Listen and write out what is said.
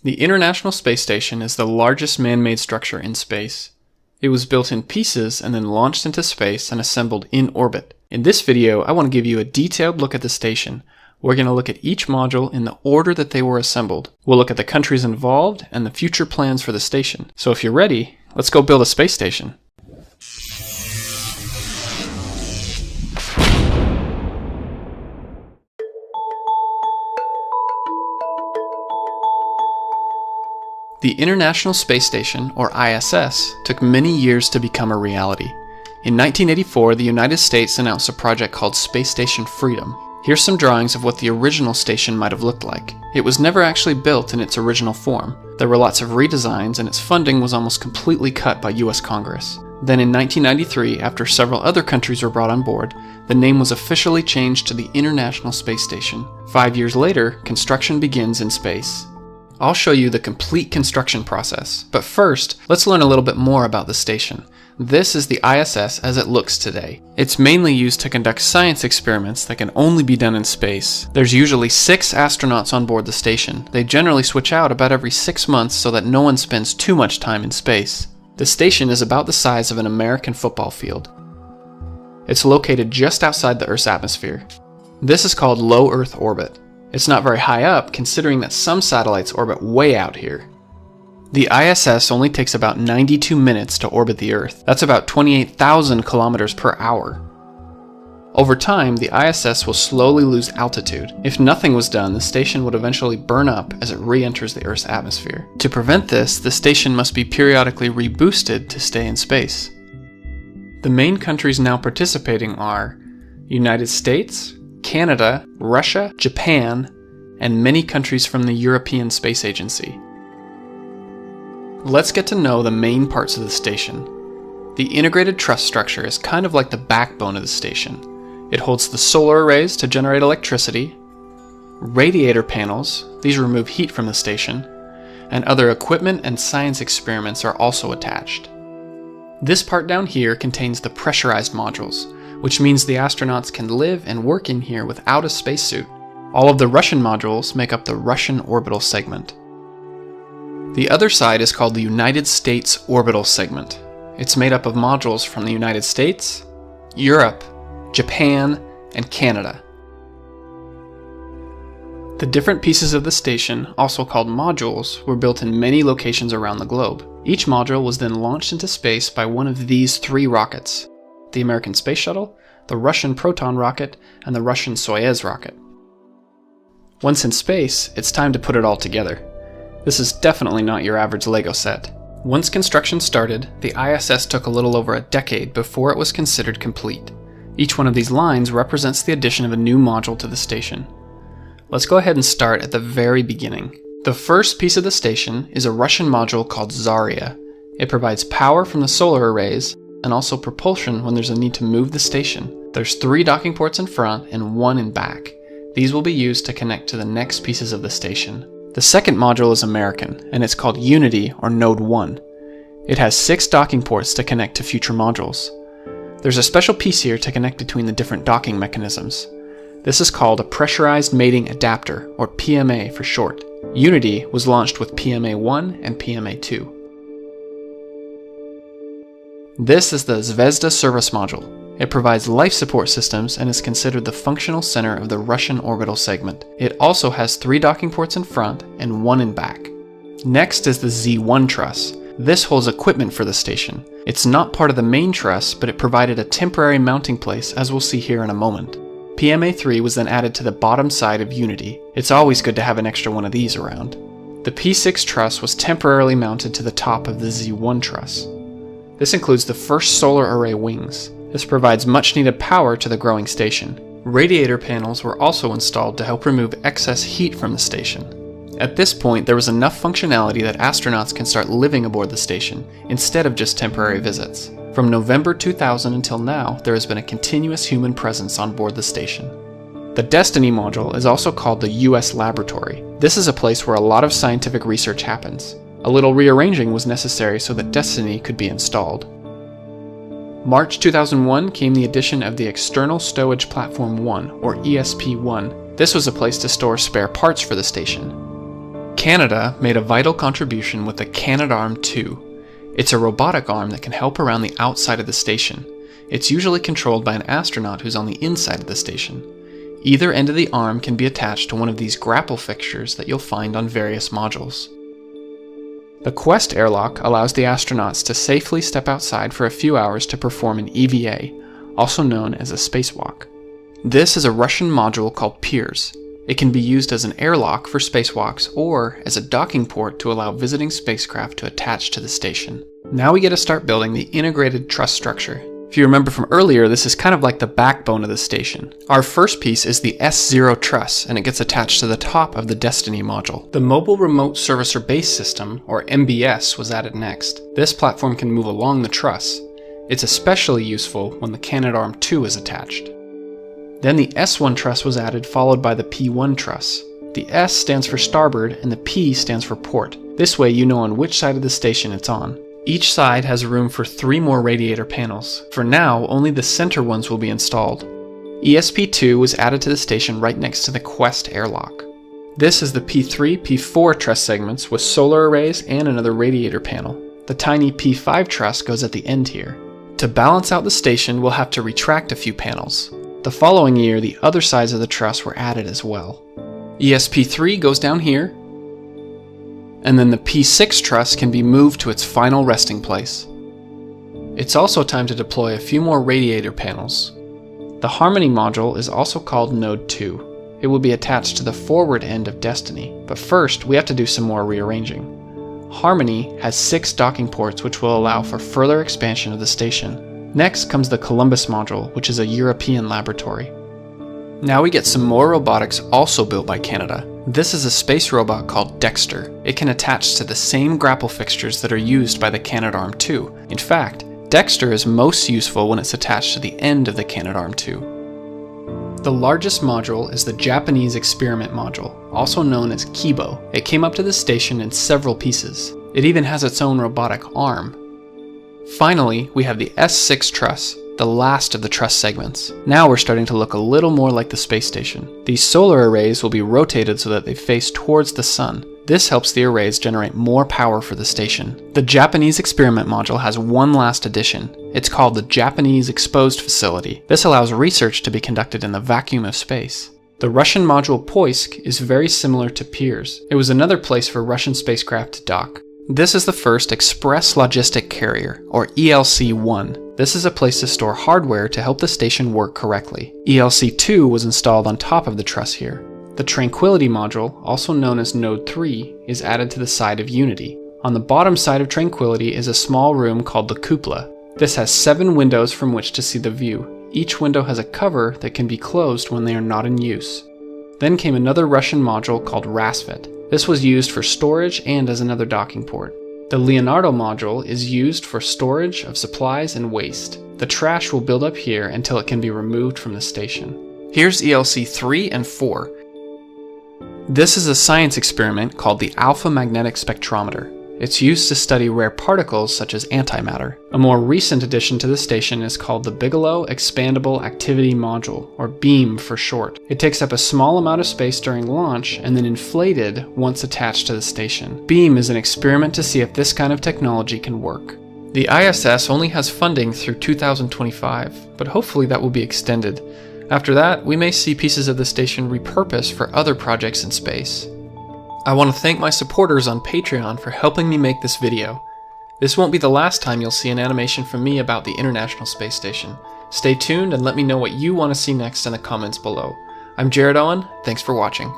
The International Space Station is the largest man-made structure in space. It was built in pieces and then launched into space and assembled in orbit. In this video, I want to give you a detailed look at the station. We're going to look at each module in the order that they were assembled. We'll look at the countries involved and the future plans for the station. So if you're ready, let's go build a space station. The International Space Station, or ISS, took many years to become a reality. In 1984, the United States announced a project called Space Station Freedom. Here's some drawings of what the original station might have looked like. It was never actually built in its original form. There were lots of redesigns, and its funding was almost completely cut by US Congress. Then in 1993, after several other countries were brought on board, the name was officially changed to the International Space Station. 5 years later, construction begins in space. I'll show you the complete construction process, but first, let's learn a little bit more about the station. This is the ISS as it looks today. It's mainly used to conduct science experiments that can only be done in space. There's usually 6 astronauts on board the station. They generally switch out about every 6 months so that no one spends too much time in space. The station is about the size of an American football field. It's located just outside the Earth's atmosphere. This is called low Earth orbit. It's not very high up, considering that some satellites orbit way out here. The ISS only takes about 92 minutes to orbit the Earth. That's about 28,000 kilometers per hour. Over time, the ISS will slowly lose altitude. If nothing was done, the station would eventually burn up as it re-enters the Earth's atmosphere. To prevent this, the station must be periodically reboosted to stay in space. The main countries now participating are United States, Canada, Russia, Japan, and many countries from the European Space Agency. Let's get to know the main parts of the station. The integrated truss structure is kind of like the backbone of the station. It holds the solar arrays to generate electricity, radiator panels, these remove heat from the station, and other equipment and science experiments are also attached. This part down here contains the pressurized modules, which means the astronauts can live and work in here without a spacesuit. All of the Russian modules make up the Russian orbital segment. The other side is called the United States orbital segment. It's made up of modules from the United States, Europe, Japan, and Canada. The different pieces of the station, also called modules, were built in many locations around the globe. Each module was then launched into space by one of these 3 rockets: the American Space Shuttle, the Russian Proton rocket, and the Russian Soyuz rocket. Once in space, it's time to put it all together. This is definitely not your average Lego set. Once construction started, the ISS took a little over a decade before it was considered complete. Each one of these lines represents the addition of a new module to the station. Let's go ahead and start at the very beginning. The first piece of the station is a Russian module called Zarya. It provides power from the solar arrays and also propulsion when there's a need to move the station. There's 3 docking ports in front and 1 in back. These will be used to connect to the next pieces of the station. The second module is American, and it's called Unity or Node 1. It has 6 docking ports to connect to future modules. There's a special piece here to connect between the different docking mechanisms. This is called a Pressurized Mating Adapter, or PMA for short. Unity was launched with PMA-1 and PMA-2. This is the Zvezda service module. It provides life support systems and is considered the functional center of the Russian orbital segment. It also has 3 docking ports in front and 1 in back. Next is the Z1 truss. This holds equipment for the station. It's not part of the main truss, but it provided a temporary mounting place, as we'll see here in a moment. PMA-3 was then added to the bottom side of Unity. It's always good to have an extra one of these around. The P6 truss was temporarily mounted to the top of the Z1 truss. This includes the first solar array wings. This provides much needed power to the growing station. Radiator panels were also installed to help remove excess heat from the station. At this point, there was enough functionality that astronauts can start living aboard the station, instead of just temporary visits. From November 2000 until now, there has been a continuous human presence on board the station. The Destiny module is also called the US Laboratory. This is a place where a lot of scientific research happens. A little rearranging was necessary so that Destiny could be installed. March 2001 came the addition of the External Stowage Platform 1, or ESP-1. This was a place to store spare parts for the station. Canada made a vital contribution with the Canadarm2. It's a robotic arm that can help around the outside of the station. It's usually controlled by an astronaut who's on the inside of the station. Either end of the arm can be attached to one of these grapple fixtures that you'll find on various modules. The Quest airlock allows the astronauts to safely step outside for a few hours to perform an EVA, also known as a spacewalk. This is a Russian module called Pirs. It can be used as an airlock for spacewalks or as a docking port to allow visiting spacecraft to attach to the station. Now we get to start building the integrated truss structure. If you remember from earlier, this is kind of like the backbone of the station. Our first piece is the S0 truss, and it gets attached to the top of the Destiny module. The Mobile Remote Servicer Base System, or MBS, was added next. This platform can move along the truss. It's especially useful when the Canadarm2 is attached. Then the S1 truss was added, followed by the P1 truss. The S stands for starboard, and the P stands for port. This way you know on which side of the station it's on. Each side has room for 3 more radiator panels. For now, only the center ones will be installed. ESP2 was added to the station right next to the Quest airlock. This is the P3, P4 truss segments with solar arrays and another radiator panel. The tiny P5 truss goes at the end here. To balance out the station, we'll have to retract a few panels. The following year, the other sides of the truss were added as well. ESP3 goes down here, and then the P6 truss can be moved to its final resting place. It's also time to deploy a few more radiator panels. The Harmony module is also called Node 2. It will be attached to the forward end of Destiny, but first we have to do some more rearranging. Harmony has 6 docking ports which will allow for further expansion of the station. Next comes the Columbus module, which is a European laboratory. Now we get some more robotics also built by Canada. This is a space robot called Dexter. It can attach to the same grapple fixtures that are used by the Canadarm2. In fact, Dexter is most useful when it's attached to the end of the Canadarm2. The largest module is the Japanese experiment module, also known as Kibo. It came up to the station in several pieces. It even has its own robotic arm. Finally, we have the S6 truss, the last of the truss segments. Now we're starting to look a little more like the space station. These solar arrays will be rotated so that they face towards the sun. This helps the arrays generate more power for the station. The Japanese experiment module has one last addition. It's called the Japanese Exposed Facility. This allows research to be conducted in the vacuum of space. The Russian module Poisk is very similar to Pirs. It was another place for Russian spacecraft to dock. This is the first Express Logistic Carrier, or ELC-1. This is a place to store hardware to help the station work correctly. ELC-2 was installed on top of the truss here. The Tranquility module, also known as Node 3, is added to the side of Unity. On the bottom side of Tranquility is a small room called the Cupola. This has 7 windows from which to see the view. Each window has a cover that can be closed when they are not in use. Then came another Russian module called Rasvet. This was used for storage and as another docking port. The Leonardo module is used for storage of supplies and waste. The trash will build up here until it can be removed from the station. Here's ELC 3 and 4. This is a science experiment called the Alpha Magnetic Spectrometer. It's used to study rare particles such as antimatter. A more recent addition to the station is called the Bigelow Expandable Activity Module, or BEAM for short. It takes up a small amount of space during launch and then inflated once attached to the station. BEAM is an experiment to see if this kind of technology can work. The ISS only has funding through 2025, but hopefully that will be extended. After that, we may see pieces of the station repurposed for other projects in space. I want to thank my supporters on Patreon for helping me make this video. This won't be the last time you'll see an animation from me about the International Space Station. Stay tuned and let me know what you want to see next in the comments below. I'm Jared Owen, thanks for watching.